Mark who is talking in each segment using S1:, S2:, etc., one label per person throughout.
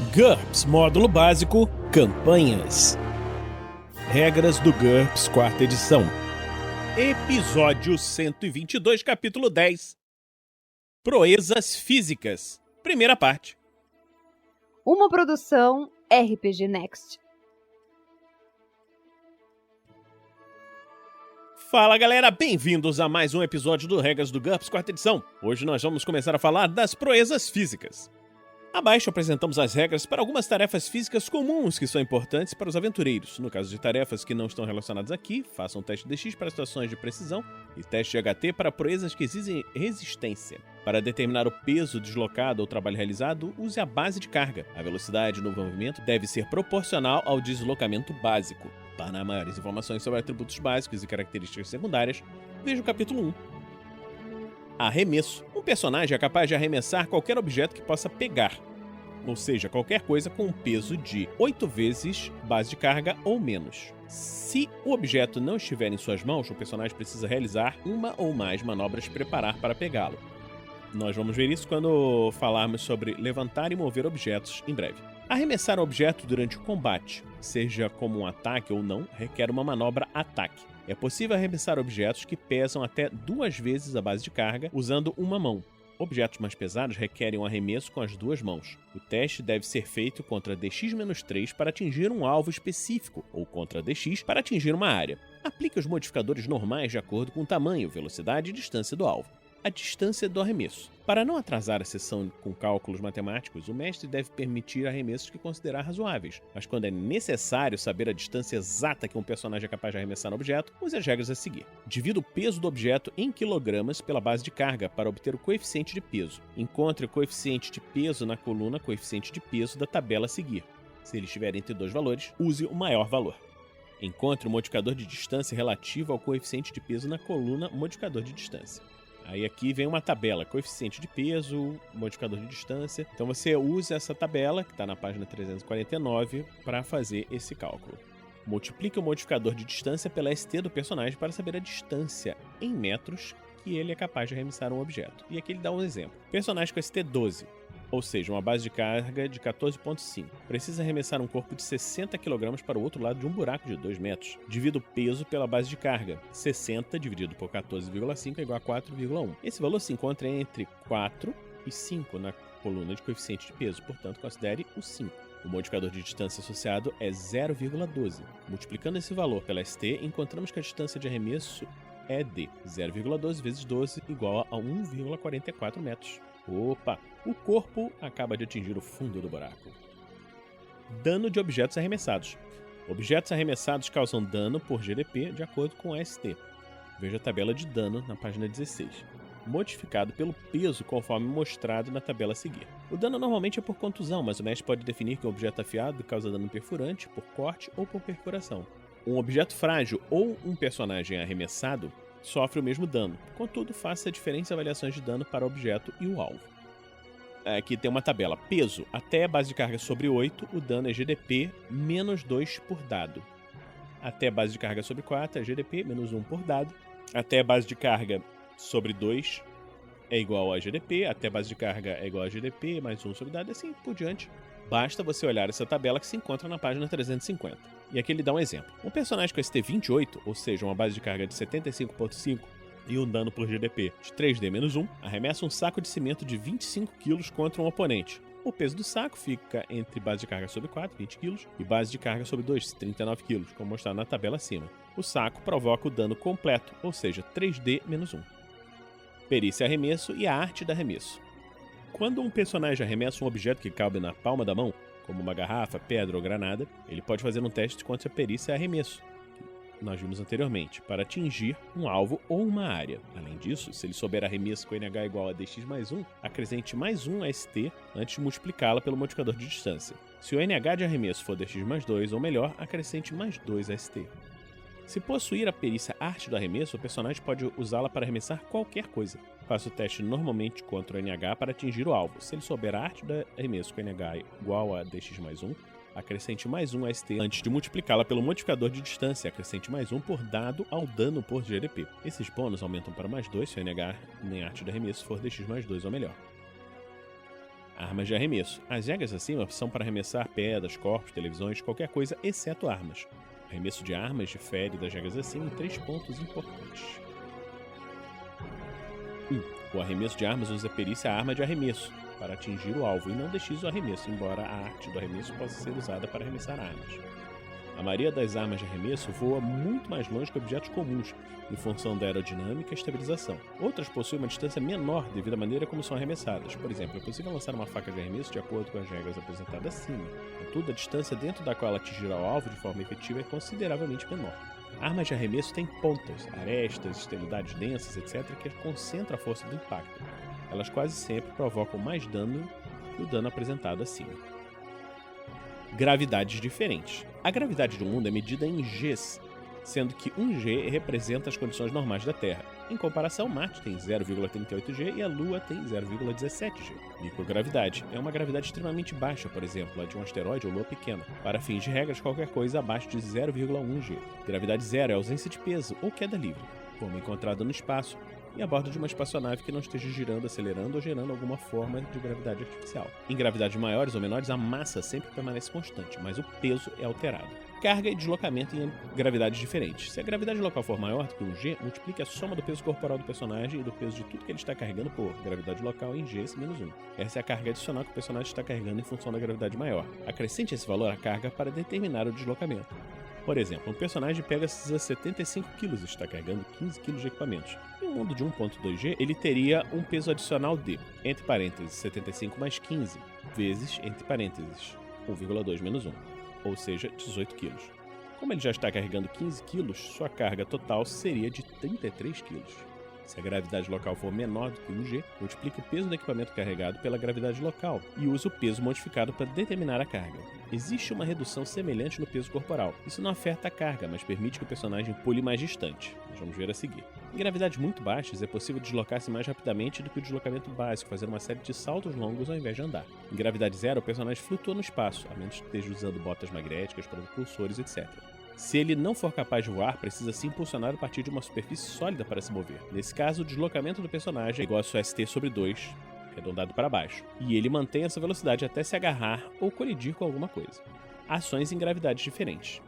S1: GURPS Módulo Básico Campanhas. Regras do GURPS, quarta edição. Episódio 122, capítulo 10. Proezas físicas. Primeira parte.
S2: Uma produção RPG Next.
S1: Fala galera, bem-vindos a mais um episódio do Regras do GURPS, quarta edição. Hoje nós vamos começar a falar das proezas físicas. Abaixo apresentamos as regras para algumas tarefas físicas comuns que são importantes para os aventureiros. No caso de tarefas que não estão relacionadas aqui, façam teste DX para situações de precisão e teste de HT para proezas que exigem resistência. Para determinar o peso deslocado ou trabalho realizado, use a base de carga. A velocidade no movimento deve ser proporcional ao deslocamento básico. Para maiores informações sobre atributos básicos e características secundárias, veja o capítulo 1. Arremesso. Um personagem é capaz de arremessar qualquer objeto que possa pegar, ou seja, qualquer coisa com um peso de 8 vezes base de carga ou menos. Se o objeto não estiver em suas mãos, o personagem precisa realizar uma ou mais manobras de preparar para pegá-lo. Nós vamos ver isso quando falarmos sobre levantar e mover objetos em breve. Arremessar um objeto durante o combate, seja como um ataque ou não, requer uma manobra ataque. É possível arremessar objetos que pesam até 2 vezes a base de carga usando uma mão. Objetos mais pesados requerem um arremesso com as 2 mãos. O teste deve ser feito contra DX-3 para atingir um alvo específico, ou contra DX para atingir uma área. Aplique os modificadores normais de acordo com o tamanho, velocidade e distância do alvo. A distância do arremesso. Para não atrasar a sessão com cálculos matemáticos, o mestre deve permitir arremessos que considerar razoáveis, mas quando é necessário saber a distância exata que um personagem é capaz de arremessar no objeto, use as regras a seguir. Divida o peso do objeto em quilogramas pela base de carga para obter o coeficiente de peso. Encontre o coeficiente de peso na coluna coeficiente de peso da tabela a seguir. Se ele estiver entre 2 valores, use o maior valor. Encontre o modificador de distância relativo ao coeficiente de peso na coluna modificador de distância. Aí aqui vem uma tabela, coeficiente de peso, modificador de distância. Então você usa essa tabela, que está na página 349, para fazer esse cálculo. Multiplique o modificador de distância pela ST do personagem para saber a distância em metros que ele é capaz de arremessar um objeto. E aqui ele dá um exemplo. Personagem com ST 12, ou seja, uma base de carga de 14,5. Precisa arremessar um corpo de 60 kg para o outro lado de um buraco de 2 metros. Divida o peso pela base de carga. 60 dividido por 14,5 é igual a 4,1. Esse valor se encontra entre 4 e 5 na coluna de coeficiente de peso, portanto considere o 5. O modificador de distância associado é 0,12. Multiplicando esse valor pela ST, encontramos que a distância de arremesso é de 0,12 vezes 12 igual a 1,44 metros. Opa! O corpo acaba de atingir o fundo do buraco. Dano de objetos arremessados. Objetos arremessados causam dano por GDP de acordo com a ST. Veja a tabela de dano na página 16. Modificado pelo peso conforme mostrado na tabela a seguir. O dano normalmente é por contusão, mas o mestre pode definir que um objeto afiado causa dano perfurante, por corte ou por perfuração. Um objeto frágil ou um personagem arremessado sofre o mesmo dano. Contudo, faça diferentes avaliações de dano para o objeto e o alvo. Aqui tem uma tabela. Peso. Até a base de carga sobre 8, o dano é GDP menos 2 por dado. Até a base de carga sobre 4 é GDP menos 1 por dado. Até a base de carga sobre 2 é igual a GDP. Até a base de carga é igual a GDP mais 1 sobre dado e assim por diante. Basta você olhar essa tabela que se encontra na página 350. E aqui ele dá um exemplo. Um personagem com ST 28, ou seja, uma base de carga de 75,5 e um dano por GDP de 3D menos 1, arremessa um saco de cimento de 25 kg contra um oponente. O peso do saco fica entre base de carga sobre 4, 20 kg, e base de carga sobre 2, 39 kg, como mostrado na tabela acima. O saco provoca o dano completo, ou seja, 3D menos 1. Perícia arremesso e a arte da arremesso. Quando um personagem arremessa um objeto que cabe na palma da mão, como uma garrafa, pedra ou granada, ele pode fazer um teste contra a perícia arremesso, que nós vimos anteriormente, para atingir um alvo ou uma área. Além disso, se ele souber arremesso com NH igual a DX mais 1, acrescente mais 1 a ST antes de multiplicá-la pelo modificador de distância. Se o NH de arremesso for DX mais 2 ou melhor, acrescente mais 2 a ST. Se possuir a perícia arte do arremesso, o personagem pode usá-la para arremessar qualquer coisa. Faça o teste normalmente contra o NH para atingir o alvo. Se ele souber a arte do arremesso com NH igual a DX mais 1, acrescente mais 1 a ST antes de multiplicá-la pelo modificador de distância. Acrescente mais 1 por dado ao dano por GDP. Esses bônus aumentam para mais 2 se o NH nem arte do arremesso for DX mais 2 ou melhor. Armas de arremesso. As regras acima são para arremessar pedras, corpos, televisões, qualquer coisa, exceto armas. O arremesso de armas difere das regras acima em 3 pontos importantes. 1. O arremesso de armas usa a perícia arma de arremesso para atingir o alvo e não DX o arremesso, embora a arte do arremesso possa ser usada para arremessar armas. A maioria das armas de arremesso voa muito mais longe que objetos comuns, em função da aerodinâmica e estabilização. Outras possuem uma distância menor devido à maneira como são arremessadas. Por exemplo, é possível lançar uma faca de arremesso de acordo com as regras apresentadas acima. Contudo, a distância dentro da qual ela atingirá o alvo de forma efetiva é consideravelmente menor. Armas de arremesso têm pontas, arestas, extremidades densas, etc., que concentram a força do impacto. Elas quase sempre provocam mais dano que o dano apresentado acima. Gravidades diferentes. A gravidade do mundo é medida em Gs, sendo que 1 G representa as condições normais da Terra. Em comparação, Marte tem 0,38 G e a Lua tem 0,17 G. Microgravidade é uma gravidade extremamente baixa, por exemplo, a de um asteroide ou lua pequena. Para fins de regras, qualquer coisa abaixo de 0,1 G. Gravidade zero é ausência de peso ou queda livre, como encontrada no espaço e a bordo de uma espaçonave que não esteja girando, acelerando ou gerando alguma forma de gravidade artificial. Em gravidades maiores ou menores, a massa sempre permanece constante, mas o peso é alterado. Carga e deslocamento em gravidades diferentes. Se a gravidade local for maior do que 1 G, multiplique a soma do peso corporal do personagem e do peso de tudo que ele está carregando por gravidade local em G menos 1. Essa é a carga adicional que o personagem está carregando em função da gravidade maior. Acrescente esse valor à carga para determinar o deslocamento. Por exemplo, um personagem pega 75 kg e está carregando 15 kg de equipamentos. Em um mundo de 1.2 G, ele teria um peso adicional de, entre parênteses, 75 mais 15, vezes, entre parênteses, 1,2 menos 1, ou seja, 18 kg. Como ele já está carregando 15 kg, sua carga total seria de 33 kg. Se a gravidade local for menor do que 1 G, multiplique o peso do equipamento carregado pela gravidade local e use o peso modificado para determinar a carga. Existe uma redução semelhante no peso corporal. Isso não afeta a carga, mas permite que o personagem pule mais distante. Nós vamos ver a seguir. Em gravidades muito baixas, é possível deslocar-se mais rapidamente do que o deslocamento básico, fazendo uma série de saltos longos ao invés de andar. Em gravidade zero, o personagem flutua no espaço, a menos que esteja usando botas magnéticas, propulsores, etc. Se ele não for capaz de voar, precisa se impulsionar a partir de uma superfície sólida para se mover. Nesse caso, o deslocamento do personagem é igual a seu ST sobre 2, arredondado para baixo, e ele mantém essa velocidade até se agarrar ou colidir com alguma coisa. Ações em gravidades diferentes.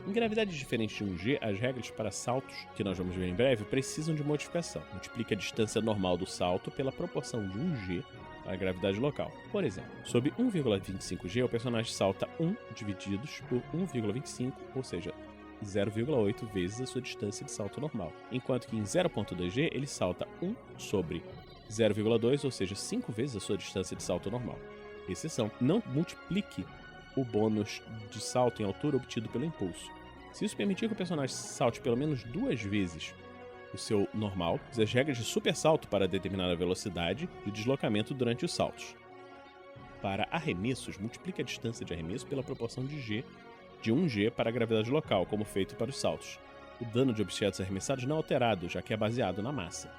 S1: Em gravidades diferentes de 1 G, as regras para saltos, que nós vamos ver em breve, precisam de modificação. Multiplique a distância normal do salto pela proporção de 1 G para a gravidade local. Por exemplo, sob 1,25 G, o personagem salta 1 divididos por 1,25, ou seja, 0,8 vezes a sua distância de salto normal. Enquanto que em 0,2 G, ele salta 1 sobre 0,2, ou seja, 5 vezes a sua distância de salto normal. Exceção, não multiplique o bônus de salto em altura obtido pelo impulso. Se isso permitir que o personagem salte pelo menos 2 vezes o seu normal, use as regras de super salto para determinar a velocidade de deslocamento durante os saltos. Para arremessos, multiplique a distância de arremesso pela proporção de 1 G para a gravidade local, como feito para os saltos. O dano de objetos arremessados não é alterado, já que é baseado na massa.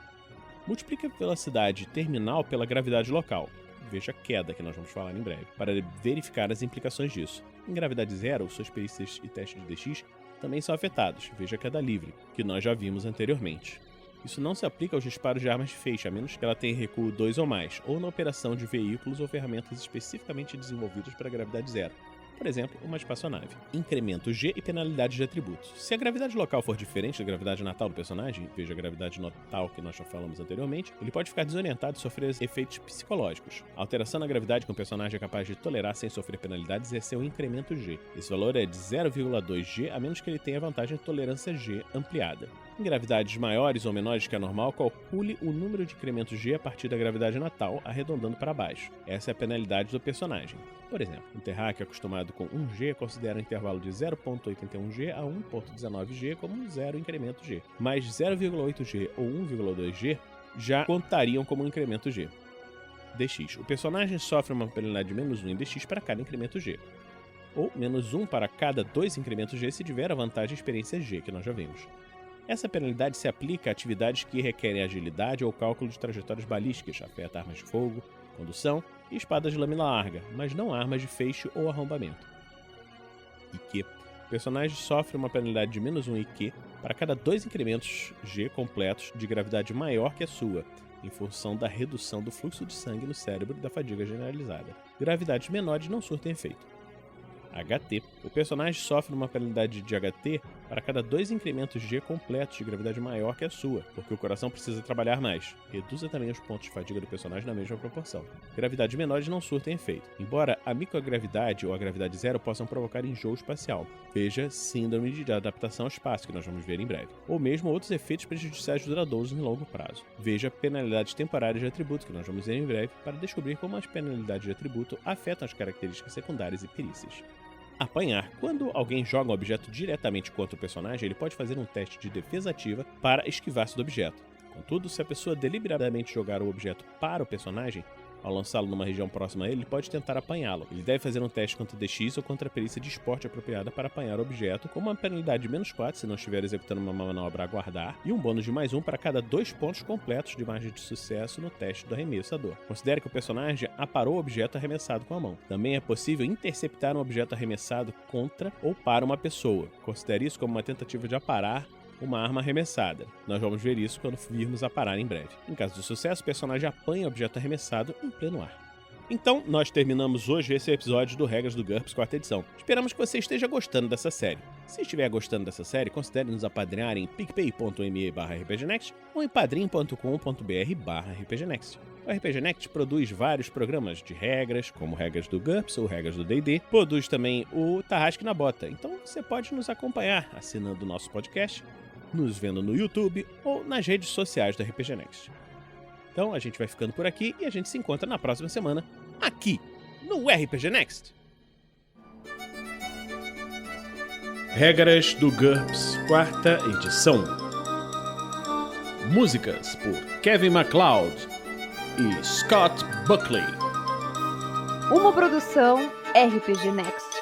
S1: Multiplique a velocidade terminal pela gravidade local, veja a queda que nós vamos falar em breve, para verificar as implicações disso. Em gravidade zero, suas perícias e testes de DX também são afetados, veja a queda livre, que nós já vimos anteriormente. Isso não se aplica aos disparos de armas de feixe, a menos que ela tenha recuo 2 ou mais, ou na operação de veículos ou ferramentas especificamente desenvolvidas para gravidade zero. Por exemplo, uma espaçonave. Incremento G e penalidades de atributos. Se a gravidade local for diferente da gravidade natal do personagem, veja a gravidade natal que nós já falamos anteriormente, ele pode ficar desorientado e sofrer efeitos psicológicos. A alteração na gravidade que um personagem é capaz de tolerar sem sofrer penalidades é seu incremento G. Esse valor é de 0,2 G, a menos que ele tenha vantagem de tolerância G ampliada. Em gravidades maiores ou menores que a normal, calcule o número de incrementos G a partir da gravidade natal, arredondando para baixo. Essa é a penalidade do personagem. Por exemplo, um terráqueo acostumado com 1G considera o intervalo de 0,81G a 1,19G como um zero incremento G, mas 0,8G ou 1,2G já contariam como um incremento G. DX. O personagem sofre uma penalidade de menos 1 em DX para cada incremento G, ou menos 1 para cada 2 incrementos G se tiver a vantagem experiência G, que nós já vimos. Essa penalidade se aplica a atividades que requerem agilidade ou cálculo de trajetórias balísticas, afeta armas de fogo, condução e espadas de lâmina larga, mas não armas de feixe ou arrombamento. IQ. O personagem sofre uma penalidade de menos 1 IQ para cada 2 incrementos G completos de gravidade maior que a sua, em função da redução do fluxo de sangue no cérebro e da fadiga generalizada. Gravidades menores não surtem efeito. HT. O personagem sofre uma penalidade de HT para cada 2 incrementos G completos de gravidade maior que a sua, porque o coração precisa trabalhar mais. Reduza também os pontos de fadiga do personagem na mesma proporção. Gravidades menores não surtem efeito, embora a microgravidade ou a gravidade zero possam provocar enjoo espacial. Veja síndrome de adaptação ao espaço, que nós vamos ver em breve. Ou mesmo outros efeitos prejudiciais duradouros em longo prazo. Veja penalidades temporárias de atributo, que nós vamos ver em breve, para descobrir como as penalidades de atributo afetam as características secundárias e perícias. Apanhar. Quando alguém joga um objeto diretamente contra o personagem, ele pode fazer um teste de defesa ativa para esquivar-se do objeto. Contudo, se a pessoa deliberadamente jogar o objeto para o personagem, ao lançá-lo numa região próxima a ele, ele pode tentar apanhá-lo. Ele deve fazer um teste contra DX ou contra a perícia de esporte apropriada para apanhar o objeto, com uma penalidade de -4 se não estiver executando uma manobra a guardar, e um bônus de +1 para cada 2 pontos completos de margem de sucesso no teste do arremessador. Considere que o personagem aparou o objeto arremessado com a mão. Também é possível interceptar um objeto arremessado contra ou para uma pessoa. Considere isso como uma tentativa de aparar uma arma arremessada. Nós vamos ver isso quando virmos a parar em breve. Em caso de sucesso, o personagem apanha o objeto arremessado em pleno ar. Então, nós terminamos hoje esse episódio do Regras do GURPS 4ª edição. Esperamos que você esteja gostando dessa série. Se estiver gostando dessa série, considere nos apadrinhar em picpay.me/rpgnext ou em padrim.com.br/rpgnext. O RPG Next produz vários programas de regras, como Regras do GURPS ou Regras do D&D. Produz também o Tarrasque na Bota. Então você pode nos acompanhar assinando o nosso podcast, nos vendo no YouTube ou nas redes sociais do RPG Next. Então a gente vai ficando por aqui e a gente se encontra na próxima semana, aqui no RPG Next. Regras do GURPS 4ª edição. Músicas por Kevin MacLeod e Scott Buckley.
S2: Uma produção RPG Next.